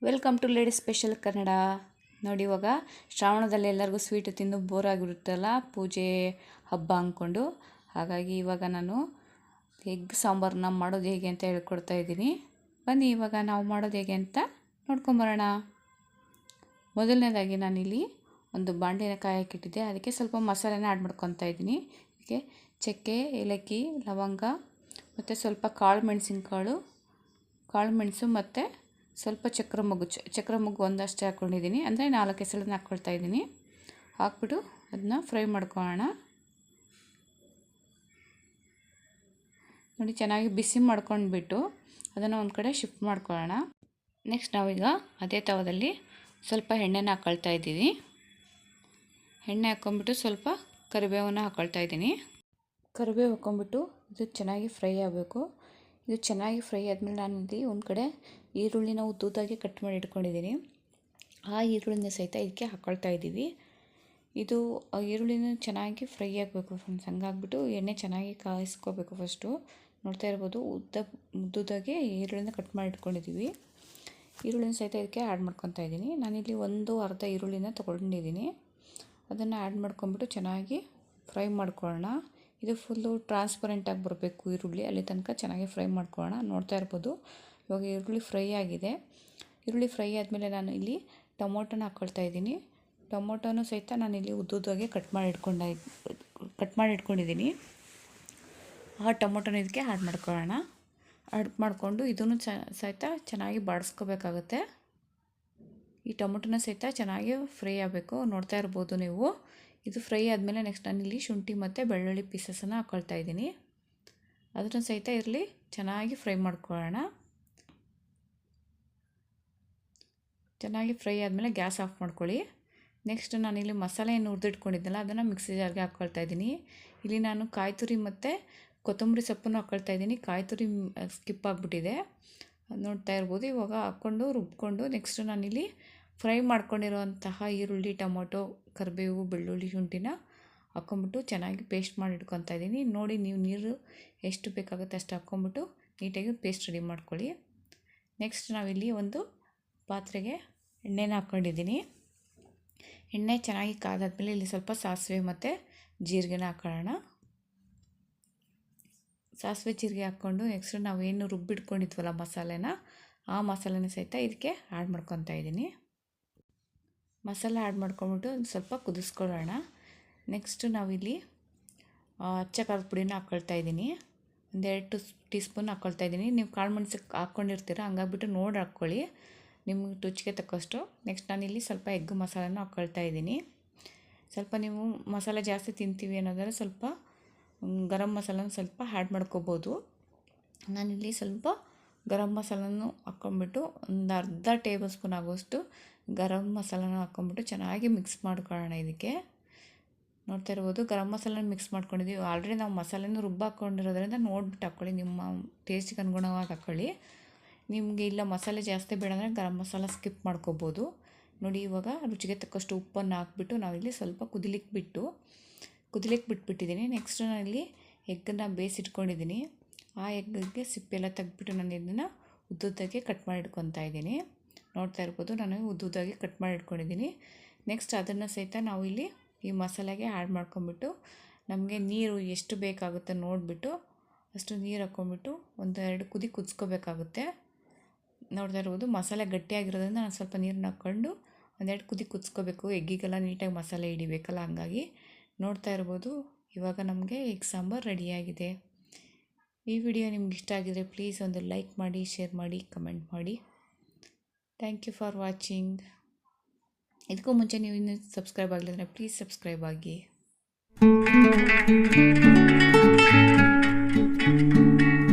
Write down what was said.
Welcome to lady special Kannada. ನೋಡಿ, ಇವಾಗ ಶ್ರಾವಣದಲ್ಲಿ ಎಲ್ಲರಿಗೂ ಸ್ವೀಟ್ ತಿಂದು ಬೋರ್ ಆಗಿರುತ್ತಲ್ಲ, ಪೂಜೆ ಹಬ್ಬ ಅಂದ್ಕೊಂಡು. ಹಾಗಾಗಿ ಇವಾಗ ನಾನು ಎಗ್ ಸಾಂಬಾರನ್ನ ಮಾಡೋದು ಹೇಗೆ ಅಂತ ಹೇಳ್ಕೊಡ್ತಾ ಇದ್ದೀನಿ. ಬನ್ನಿ ಇವಾಗ ನಾವು ಮಾಡೋದು ಹೇಗೆ ಅಂತ ನೋಡ್ಕೊಂಬರೋಣ. ಮೊದಲನೇದಾಗಿ ನಾನಿಲ್ಲಿ ಒಂದು ಬಾಣಲೆನ ಕಾಯಕ್ಕಿಟ್ಟಿದ್ದೆ. ಅದಕ್ಕೆ ಸ್ವಲ್ಪ ಮಸಾಲೆನ ಆ್ಯಡ್ ಮಾಡ್ಕೊತಾ ಇದ್ದೀನಿ. ಇದಕ್ಕೆ ಚಕ್ಕೆ, ಏಲಕ್ಕಿ, ಲವಂಗ ಮತ್ತು ಸ್ವಲ್ಪ ಕಾಳು ಮೆಣಸು ಮತ್ತು ಸ್ವಲ್ಪ ಚಕ್ರ ಮೊಗ್ಗು ಒಂದಷ್ಟೇ ಹಾಕ್ಕೊಂಡಿದ್ದೀನಿ. ಅಂದರೆ 4 ಎಸಳನ್ನ ಹಾಕ್ಕೊಳ್ತಾ ಇದ್ದೀನಿ. ಹಾಕ್ಬಿಟ್ಟು ಅದನ್ನ ಫ್ರೈ ಮಾಡ್ಕೊಳ್ಳೋಣ. ನೋಡಿ, ಚೆನ್ನಾಗಿ ಬಿಸಿ ಮಾಡ್ಕೊಂಡ್ಬಿಟ್ಟು ಅದನ್ನು ಒಂದು ಕಡೆ ಶಿಫ್ಟ್ ಮಾಡ್ಕೊಳ್ಳೋಣ. ನೆಕ್ಸ್ಟ್ ನಾವೀಗ ಅದೇ ತವದಲ್ಲಿ ಸ್ವಲ್ಪ ಎಣ್ಣೆನ ಹಾಕ್ಕೊಳ್ತಾ ಇದ್ದೀನಿ. ಎಣ್ಣೆ ಹಾಕ್ಕೊಂಬಿಟ್ಟು ಸ್ವಲ್ಪ ಕರಿಬೇವನ್ನ ಹಾಕ್ಕೊಳ್ತಾ ಇದ್ದೀನಿ. ಕರಿಬೇವು ಹಾಕ್ಕೊಂಬಿಟ್ಟು ಇದು ಚೆನ್ನಾಗಿ ಫ್ರೈ ಆಗಬೇಕು. ಇದು ಚೆನ್ನಾಗಿ ಫ್ರೈ ಆದಮೇಲೆ ನಾನು ಇಲ್ಲಿ ಒಂದು ಕಡೆ ಈರುಳ್ಳಿನ ಉದ್ದುದ್ದಾಗಿ ಕಟ್ ಮಾಡಿ ಇಟ್ಕೊಂಡಿದ್ದೀನಿ. ಆ ಈರುಳ್ಳಿನ ಸಹಿತ ಇದಕ್ಕೆ ಹಾಕ್ಕೊಳ್ತಾ ಇದ್ದೀವಿ. ಇದು ಈರುಳ್ಳಿನ ಚೆನ್ನಾಗಿ ಫ್ರೈ ಆಗಬೇಕು ಫ್ರೆಂಡ್ಸ್. ಹಂಗಾಗ್ಬಿಟ್ಟು ಎಣ್ಣೆ ಚೆನ್ನಾಗಿ ಕಾಯಿಸ್ಕೋಬೇಕು. ಫಸ್ಟು ನೋಡ್ತಾ ಇರ್ಬೋದು, ಉದ್ದುದ್ದಾಗಿ ಈರುಳ್ಳಿನ ಕಟ್ ಮಾಡಿ ಇಟ್ಕೊಂಡಿದ್ದೀವಿ. ಈರುಳ್ಳಿನ ಸಹಿತ ಇದಕ್ಕೆ ಆ್ಯಡ್ ಮಾಡ್ಕೊತಾ ಇದ್ದೀನಿ. ನಾನಿಲ್ಲಿ ಅರ್ಧ ಈರುಳ್ಳಿನ ತೊಗೊಂಡಿದ್ದೀನಿ. ಅದನ್ನು ಆ್ಯಡ್ ಮಾಡ್ಕೊಂಬಿಟ್ಟು ಚೆನ್ನಾಗಿ ಫ್ರೈ ಮಾಡ್ಕೊಳ್ಳೋಣ. ಇದು ಫುಲ್ಲು ಟ್ರಾನ್ಸ್ಪರೆಂಟಾಗಿ ಬರಬೇಕು ಈರುಳ್ಳಿ, ಅಲ್ಲಿ ತನಕ ಚೆನ್ನಾಗಿ ಫ್ರೈ ಮಾಡ್ಕೊಳ್ಳೋಣ. ನೋಡ್ತಾ ಇರ್ಬೋದು, ಇವಾಗ ಈರುಳ್ಳಿ ಫ್ರೈ ಆಗಿದೆ. ಈರುಳ್ಳಿ ಫ್ರೈ ಆದಮೇಲೆ ನಾನು ಇಲ್ಲಿ ಟೊಮೊಟೊನ ಹಾಕ್ಕೊಳ್ತಾ ಇದ್ದೀನಿ. ಟೊಮೊಟೊನೂ ಸಹಿತ ನಾನಿಲ್ಲಿ ಉದ್ದುದ್ದಾಗಿ ಕಟ್ ಮಾಡಿ ಇಟ್ಕೊಂಡಿದ್ದೀನಿ. ಆ ಟೊಮೊಟೊನ ಇದಕ್ಕೆ ಆ್ಯಡ್ ಮಾಡ್ಕೊಳ್ಳೋಣ. ಆ್ಯಡ್ ಮಾಡಿಕೊಂಡು ಇದನ್ನು ಸಹಿತ ಚೆನ್ನಾಗಿ ಬಾಡಿಸ್ಕೋಬೇಕಾಗುತ್ತೆ. ಈ ಟೊಮೊಟೊನ ಸಹಿತ ಚೆನ್ನಾಗಿ ಫ್ರೈ ಆಗಬೇಕು. ನೋಡ್ತಾ ಇರ್ಬೋದು ನೀವು. ಇದು ಫ್ರೈ ಆದಮೇಲೆ ನೆಕ್ಸ್ಟ್ ನಾನಿಲ್ಲಿ ಶುಂಠಿ ಮತ್ತು ಬೆಳ್ಳುಳ್ಳಿ ಪೀಸಸನ್ನು ಹಾಕ್ಕೊಳ್ತಾ ಇದ್ದೀನಿ. ಅದನ್ನು ಸಹಿತ ಇರಲಿ ಚೆನ್ನಾಗಿ ಫ್ರೈ ಮಾಡ್ಕೊಳ್ಳೋಣ. ಚೆನ್ನಾಗಿ ಫ್ರೈ ಆದಮೇಲೆ ಗ್ಯಾಸ್ ಆಫ್ ಮಾಡ್ಕೊಳ್ಳಿ. ನೆಕ್ಸ್ಟ್ ನಾನಿಲ್ಲಿ ಮಸಾಲೆ ಏನು ಹುರಿದಿಟ್ಕೊಂಡಿದ್ದೆನಲ್ಲ, ಅದನ್ನು ಮಿಕ್ಸಿ ಜಾರ್ಗೆ ಹಾಕ್ಕೊಳ್ತಾ ಇದ್ದೀನಿ. ಇಲ್ಲಿ ನಾನು ಕಾಯಿ ತುರಿ ಮತ್ತು ಕೊತ್ತಂಬರಿ ಸೊಪ್ಪನ್ನು ಹಾಕ್ಕೊಳ್ತಾ ಇದ್ದೀನಿ. ಕಾಯಿ ತುರಿ ಸ್ಕಿಪ್ ಆಗಿಬಿಟ್ಟಿದೆ, ನೋಡ್ತಾ ಇರ್ಬೋದು. ಇವಾಗ ಹಾಕ್ಕೊಂಡು ರುಬ್ಕೊಂಡು ನೆಕ್ಸ್ಟ್ ನಾನಿಲ್ಲಿ ಫ್ರೈ ಮಾಡ್ಕೊಂಡಿರೋಂತಹ ಈರುಳ್ಳಿ, ಟೊಮೊಟೊ, ಕರಿಬೇವು, ಬೆಳ್ಳುಳ್ಳಿ, ಶುಂಠಿನ ಹಾಕ್ಕೊಂಬಿಟ್ಟು ಚೆನ್ನಾಗಿ ಪೇಸ್ಟ್ ಮಾಡಿ ಇಟ್ಕೊತಾ ಇದ್ದೀನಿ. ನೋಡಿ, ನೀವು ನೀರು ಎಷ್ಟು ಬೇಕಾಗುತ್ತೆ ಅಷ್ಟು ಹಾಕ್ಕೊಂಬಿಟ್ಟು ನೀಟಾಗಿ ಪೇಸ್ಟ್ ರೆಡಿ ಮಾಡ್ಕೊಳ್ಳಿ. ನೆಕ್ಸ್ಟ್ ನಾವಿಲ್ಲಿ ಒಂದು ಪಾತ್ರೆಗೆ ಎಣ್ಣೆನ ಹಾಕ್ಕೊಂಡಿದ್ದೀನಿ. ಎಣ್ಣೆ ಚೆನ್ನಾಗಿ ಕಾದಾದ್ಮೇಲೆ ಇಲ್ಲಿ ಸ್ವಲ್ಪ ಸಾಸಿವೆ ಮತ್ತು ಜೀರಿಗೆನ ಹಾಕ್ಕೊಳ್ಳೋಣ. ಸಾಸಿವೆ ಜೀರಿಗೆ ಹಾಕ್ಕೊಂಡು ನೆಕ್ಸ್ಟ್ ನಾವೇನು ರುಬ್ಬಿಟ್ಕೊಂಡಿದ್ವಲ್ಲ ಮಸಾಲೆನ, ಆ ಮಸಾಲೆನ ಸಹಿತ ಇದಕ್ಕೆ ಆ್ಯಡ್ ಮಾಡ್ಕೊತಾ ಇದ್ದೀನಿ. ಮಸಾಲೆ ಆ್ಯಡ್ ಮಾಡ್ಕೊಂಬಿಟ್ಟು ಸ್ವಲ್ಪ ಕುದಿಸ್ಕೊಳ್ಳೋಣ. ನೆಕ್ಸ್ಟ್ ನಾವಿಲ್ಲಿ ಅಚ್ಚ ಖಾರದ ಪುಡಿನ ಹಾಕ್ಕೊಳ್ತಾ ಇದ್ದೀನಿ. 1-2 ಟೀ ಸ್ಪೂನ್ ಹಾಕ್ಕೊಳ್ತಾ ಇದ್ದೀನಿ. ನೀವು ಕಾಳು ಮೆಣಸು ಹಾಕ್ಕೊಂಡಿರ್ತೀರ, ಹಂಗಾಗ್ಬಿಟ್ಟು ನೋಡಿ ಹಾಕ್ಕೊಳ್ಳಿ, ನಿಮ್ಗೆ ರುಚಿಗೆ ತಕ್ಕಷ್ಟು. ನೆಕ್ಸ್ಟ್ ನಾನಿಲ್ಲಿ ಸ್ವಲ್ಪ ಎಗ್ ಮಸಾಲೆನೂ ಹಾಕ್ಕೊಳ್ತಾ ಇದ್ದೀನಿ. ಸ್ವಲ್ಪ ನೀವು ಮಸಾಲೆ ಜಾಸ್ತಿ ತಿಂತೀವಿ ಅನ್ನೋದಾದ್ರೆ ಸ್ವಲ್ಪ ಗರಂ ಮಸಾಲನ ಸ್ವಲ್ಪ ಆ್ಯಡ್ ಮಾಡ್ಕೋಬೋದು. ನಾನಿಲ್ಲಿ ಸ್ವಲ್ಪ ಗರಂ ಮಸಾಲನೂ ಹಾಕ್ಕೊಂಬಿಟ್ಟು ಒಂದು ಅರ್ಧ ಟೇಬಲ್ ಸ್ಪೂನ್ ಆಗುವಷ್ಟು ಗರಂ ಮಸಾಲನ ಹಾಕ್ಕೊಂಬಿಟ್ಟು ಚೆನ್ನಾಗಿ ಮಿಕ್ಸ್ ಮಾಡ್ಕೊಳ್ಳೋಣ. ಇದಕ್ಕೆ ನೋಡ್ತಾ ಇರ್ಬೋದು, ಗರಂ ಮಸಾಲನ ಮಿಕ್ಸ್ ಮಾಡ್ಕೊಂಡಿದ್ದೀವಿ. ಆಲ್ರೆಡಿ ನಾವು ಮಸಾಲೆನೂ ಹಾಕ್ಕೊಂಡಿರೋದ್ರಿಂದ ನೋಡ್ಬಿಟ್ಟು ಹಾಕ್ಕೊಳ್ಳಿ, ನಿಮ್ಮ ಟೇಸ್ಟಿಗೆ ಅನುಗುಣವಾಗಿ ಹಾಕ್ಕೊಳ್ಳಿ. ನಿಮಗೆ ಇಲ್ಲ ಮಸಾಲೆ ಜಾಸ್ತಿ ಬೇಡ ಅಂದರೆ ಗರಂ ಮಸಾಲ ಸ್ಕಿಪ್ ಮಾಡ್ಕೋಬೋದು. ನೋಡಿ, ಇವಾಗ ರುಚಿಗೆ ತಕ್ಕಷ್ಟು ಉಪ್ಪನ್ನು ಹಾಕ್ಬಿಟ್ಟು ನಾವಿಲ್ಲಿ ಸ್ವಲ್ಪ ಕುದಿಲಿಕ್ಕೆ ಬಿಟ್ಬಿಟ್ಟಿದ್ದೀನಿ. ನೆಕ್ಸ್ಟ್ ನಾನಿಲ್ಲಿ ಎಗ್ಗನ್ನು ಬೇಯಿಸಿಟ್ಕೊಂಡಿದ್ದೀನಿ. ಆ ಎಗ್ಗೆ ಸಿಪ್ಪೆಲ್ಲ ತೆಗೆದ್ಬಿಟ್ಟು ನಾನು ಇದನ್ನು ಉದ್ದುದ್ದಾಗಿ ಕಟ್ ಮಾಡಿ ಇಟ್ಕೊತಾ ಇದ್ದೀನಿ. ನೋಡ್ತಾ ಇರ್ಬೋದು, ನಾನು ಉದ್ದುದ್ದಾಗಿ ಕಟ್ ಮಾಡಿ ಇಟ್ಕೊಂಡಿದ್ದೀನಿ. ನೆಕ್ಸ್ಟ್ ಅದನ್ನು ಸಹಿತ ನಾವು ಇಲ್ಲಿ ಈ ಮಸಾಲೆಗೆ ಆ್ಯಡ್ ಮಾಡ್ಕೊಂಬಿಟ್ಟು ನಮಗೆ ನೀರು ಎಷ್ಟು ಬೇಕಾಗುತ್ತೆ ನೋಡಿಬಿಟ್ಟು ಅಷ್ಟು ನೀರು ಹಾಕ್ಕೊಂಬಿಟ್ಟು 1-2 ಕುದಿ ಕುದಿಸ್ಕೋಬೇಕಾಗುತ್ತೆ. ನೋಡ್ತಾ ಇರ್ಬೋದು, ಮಸಾಲೆ ಗಟ್ಟಿಯಾಗಿರೋದ್ರಿಂದ ನಾನು ಸ್ವಲ್ಪ ನೀರನ್ನ ಹಾಕ್ಕೊಂಡು 1-2 ಕುದಿ ಕುದಿಸ್ಕೋಬೇಕು. ಎಗ್ಗಿಗೆಲ್ಲ ನೀಟಾಗಿ ಮಸಾಲೆ ಹಿಡಿಬೇಕಲ್ಲ, ಹಂಗಾಗಿ. ನೋಡ್ತಾ ಇರ್ಬೋದು, ಇವಾಗ ನಮಗೆ ಎಗ್ ಸಾಂಬಾರು ರೆಡಿಯಾಗಿದೆ. ಈ ವಿಡಿಯೋ ನಿಮ್ಗೆ ಇಷ್ಟ ಆಗಿದರೆ ಪ್ಲೀಸ್ ಒಂದು ಲೈಕ್ ಮಾಡಿ, ಶೇರ್ ಮಾಡಿ, ಕಮೆಂಟ್ ಮಾಡಿ. Thank you for watching. ಇದಕ್ಕೂ ಮುಂಚೆ ನೀವು ಇನ್ನೂ ಸಬ್ಸ್ಕ್ರೈಬ್ ಆಗಲಿದ್ರೆ ಪ್ಲೀಸ್ ಸಬ್ಸ್ಕ್ರೈಬ್ ಆಗಿ.